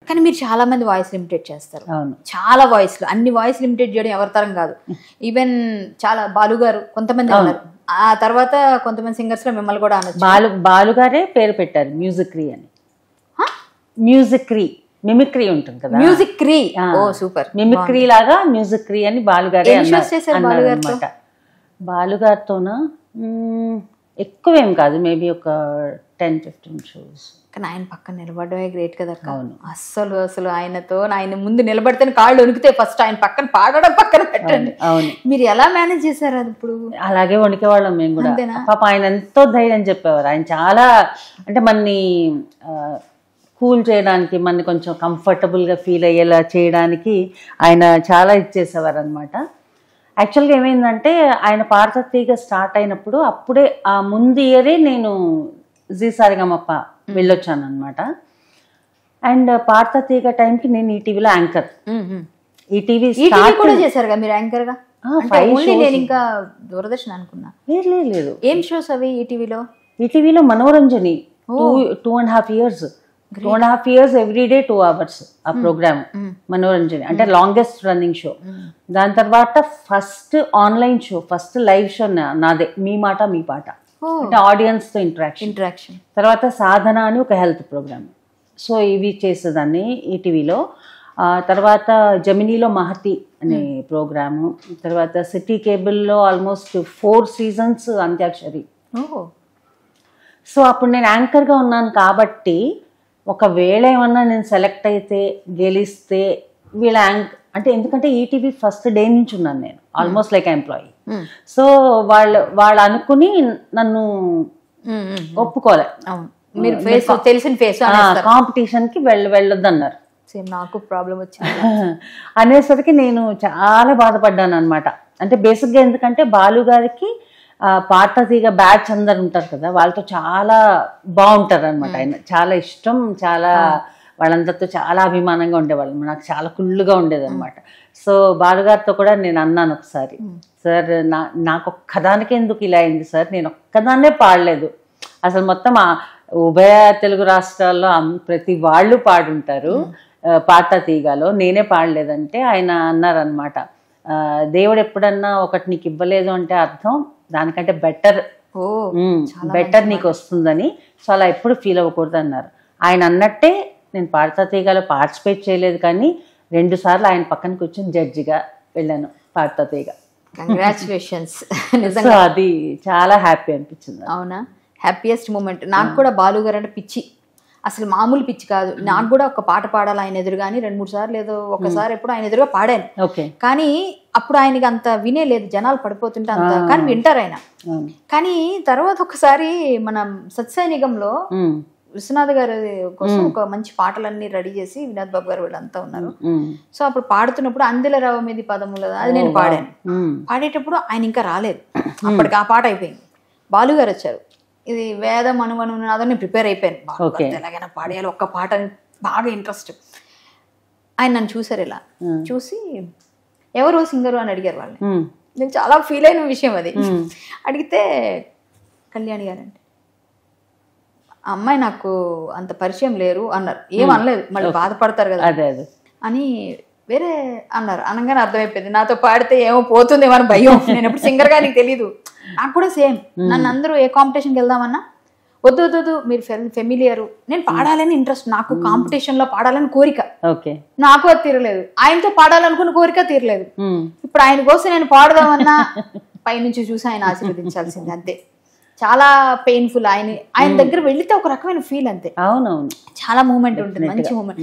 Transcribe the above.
కానీ మీరు చాలా మంది వాయిస్ లిమిటెడ్ చేస్తారు. అవును. చాలా వాయిస్లు, అన్ని వాయిస్ లిమిటెడ్ చేయడం ఎవరి తరం కాదు. ఈవెన్ చాలా బాలు గారు కొంతమంది ఉన్నారు, ఆ తర్వాత కొంతమంది సింగర్స్ లో మిమ్మల్ని కూడా అనొచ్చు. బాలుగారే పేరు పెట్టారు మ్యూజిక్రీ అని. మ్యూజిక్రీ, మిమిక్రీ ఉంటుంది కదా, మ్యూజిక్రీ. ఓ సూపర్. మిమిక్రీ లాగా మ్యూజిక్రీ అని బాలుగారే అన్నమాట. బాలుగారితోనా ఎక్కువేం కాదు, మేబీ ఒక 10-15 షోస్. కానీ ఆయన పక్కన నిలబడమే గ్రేట్ కదా. అసలు ఆయన ముందు నిలబడితే కాళ్ళు వణికితే ఫస్ట్ ఆయన పక్కన పాడడం పక్కన పెట్టండి. మీరు ఎలా మేనేజ్ చేశారు అది? ఇప్పుడు అలాగే వణికేవాళ్ళం మేము కూడా. పాప ఆయన ఎంతో ధైర్యం చెప్పేవారు. ఆయన చాలా అంటే మనని కూల్ చేయడానికి, మనని కొంచెం కంఫర్టబుల్గా ఫీల్ అయ్యేలా చేయడానికి ఆయన చాలా ఇచ్చేసేవారు అనమాట. యాక్చువల్గా ఏమైందంటే ఆయన పాడతా తీగ స్టార్ట్ అయినప్పుడు అప్పుడే ఆ ముందు ఇయరే నేను జీ సారిగమప్ప వెళ్ళొచ్చాను అనమాట. అండ్ పాడతా తీగ టైంకి నేను ఈటీవీలో యాంకర్. ఈటీవీ కూడా చేశారు కదా మీరు యాంకర్ గా? నేను ఇంకా దూరదర్శన్ అనుకున్నా. లేదు. ఏం షోస్ అవి ఈటీవీలో? ఈటీవీలో మనోరంజని 2.5 years. 2.5 years ఎవ్రీడే 2 hours ఆ ప్రోగ్రామ్ మనోరంజని, అంటే లాంగెస్ట్ రన్నింగ్ షో. దాని తర్వాత first online show, first live show నాదే, మీ మాట మీ పాట, అంటే ఆడియన్స్ తో ఇంటరాక్షన్. తర్వాత సాధన అని ఒక హెల్త్ ప్రోగ్రామ్. సో ఇవి చేసేదాన్ని ఈటీవీలో. తర్వాత జమినీలో మహతి అనే ప్రోగ్రాము. తర్వాత సిటీ కేబుల్లో ఆల్మోస్ట్ 4 seasons అంత్యాక్షరి. సో అప్పుడు నేను యాంకర్గా ఉన్నాను కాబట్టి ఒకవేళ ఏమన్నా నేను సెలెక్ట్ అయితే గెలిస్తే వీళ్ళ అంటే ఎందుకంటే ఈటీవీ ఫస్ట్ డే నుంచి ఉన్నాను నేను, ఆల్మోస్ట్ లైక్ ఎంప్లాయీ. సో వాళ్ళు అనుకుని నన్ను ఒప్పుకోలే. కాంపిటీషన్ కి వెళ్ళొద్దు అన్నారు. నాకు ప్రాబ్లం వచ్చింది అనేసరికి నేను చాలా బాధపడ్డాను అనమాట. అంటే బేసిక్గా ఎందుకంటే బాలు గారికి పాడతా తీగ బ్యాచ్ అందరు ఉంటారు కదా, వాళ్ళతో చాలా బాగుంటారు అనమాట. ఆయన చాలా ఇష్టం, చాలా వాళ్ళందరితో చాలా అభిమానంగా ఉండేవాళ్ళు. నాకు చాలా కుళ్ళుగా ఉండేది అనమాట. సో బాలుగారితో కూడా నేను అన్నాను ఒకసారి, సార్ నాకు ఒక్కదానికి ఎందుకు ఇలా అయింది సార్, నేను ఒక్కదాన్నే పాడలేదు, అసలు మొత్తం ఉభయ తెలుగు రాష్ట్రాల్లో ప్రతి వాళ్ళు పాడుంటారు పాడతా తీగలో, నేనే పాడలేదంటే ఆయన అన్నారనమాట, దేవుడు ఎప్పుడన్నా ఒకటి నీకు ఇవ్వలేదు అంటే అర్థం దానికంటే బెటర్ నీకు వస్తుందని. సో అలా ఎప్పుడు ఫీల్ అవ్వకూడదు అన్నారు. ఆయన అన్నట్టే నేను పాడతా తీగలో పార్టిసిపేట్ చేయలేదు, కానీ 2 సార్లు ఆయన పక్కన కూర్చొని జడ్జిగా వెళ్ళాను పాడతా తీగ. కంగ్రాచులేషన్స్. అది చాలా హ్యాపీ అనిపించింది. అవునా? Happiest moment. నాకు కూడా బాలు గారు అంటే పిచ్చి, అసలు మామూలు పిచ్చి కాదు. నాకు కూడా ఒక పాట పాడాలి ఆయన ఎదురు, కానీ 2-3 సార్లు ఏదో ఒకసారి ఎప్పుడు ఆయన ఎదురుగా పాడాను, కానీ అప్పుడు ఆయనకి అంత వినేలేదు, జనాలు పడిపోతుంటే అంత, కానీ వింటారు ఆయన. కానీ తర్వాత ఒకసారి మన సత్సైనికంలో విశ్వనాథ్ గారి కోసం ఒక మంచి పాటలన్నీ రెడీ చేసి వినోద్ బాబు గారు వీళ్ళంతా ఉన్నారు. సో అప్పుడు పాడుతున్నప్పుడు అందెల రవ మీది పదముల అది నేను పాడాను. పాడేటప్పుడు ఆయన ఇంకా రాలేదు, అప్పటికి ఆ పాట అయిపోయింది. బాలు గారు వచ్చారు, ఇది వేదం అనువనునాదని ప్రిపేర్ అయిపోయాను, ఎలాగైనా పాడేయాలి ఒక్క పాట అని బాగా ఇంట్రెస్ట్. ఆయన నన్ను చూసారు, ఇలా చూసి ఎవరు సింగరు అని అడిగారు వాళ్ళని. నేను చాలా ఫీల్ అయిన విషయం అది. అడిగితే కళ్యాణి గారండి, ఆ అమ్మాయి నాకు అంత పరిచయం లేరు అన్నారు. ఏం అనలేదు, మళ్ళీ బాధపడతారు కదా అని వేరే అన్నారు. అనగానే అర్థమైపోయింది నాతో పాడితే ఏమో పోతుందేమో అని భయం. నేను ఎప్పుడు సింగర్ గా నీకు తెలీదు. నాకు కూడా సేమ్, నన్ను అందరూ ఏ కాంపిటీషన్కి వెళ్దామన్నా వద్దు మీరు ఫెమిలియర్, నేను పాడాలని ఇంట్రెస్ట్, నాకు కాంపిటీషన్ లో పాడాలని కోరిక, నాకు అది తీరలేదు. ఆయనతో పాడాలనుకున్న కోరిక తీరలేదు. ఇప్పుడు ఆయన కోసం నేను పాడదామన్నా పైనుంచి చూసి ఆయన ఆశీర్వదించాల్సింది అంతే. చాలా పెయిన్ఫుల్. ఆయన దగ్గర వెళ్తే ఒక రకమైన ఫీల్ అంతే. అవునవును, చాలా మూమెంట్ ఉంటుంది, మంచి మూమెంట్.